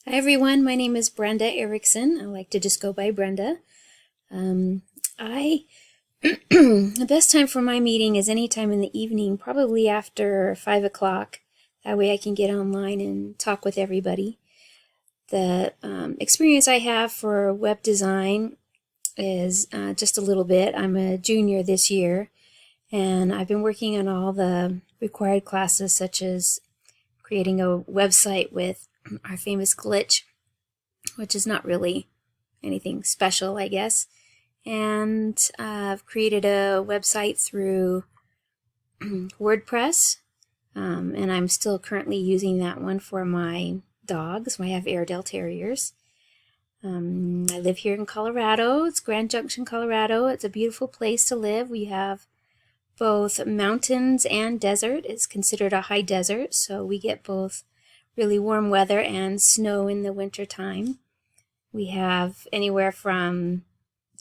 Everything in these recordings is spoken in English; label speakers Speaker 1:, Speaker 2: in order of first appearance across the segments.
Speaker 1: Hi everyone, my name is Brenda Erickson. I like to just go by Brenda. I the best time for my meeting is anytime in the evening, probably after 5 o'clock. That way I can get online and talk with everybody. The experience I have for web design is just a little bit. I'm a junior this year, and I've been working on all the required classes, such as creating a website with our famous glitch, which is not really anything special, I guess. And I've created a website through WordPress, and I'm still currently using that one for my dogs. I have Airedale Terriers. I live here in Colorado. It's Grand Junction, Colorado. It's a beautiful place to live. We have both mountains and desert. It's considered a high desert, so we get both really warm weather and snow in the winter time. We have anywhere from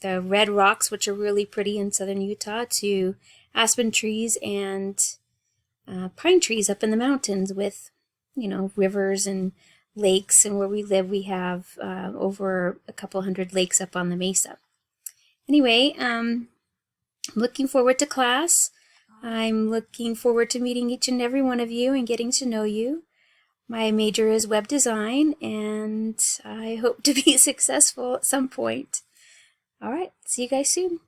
Speaker 1: the red rocks, which are really pretty in southern Utah, to aspen trees and pine trees up in the mountains with, rivers and lakes. And where we live, we have over a couple hundred lakes up on the mesa. Anyway, I'm looking forward to class. I'm looking forward to meeting each and every one of you and getting to know you. My major is web design, and I hope to be successful at some point. All right, see you guys soon.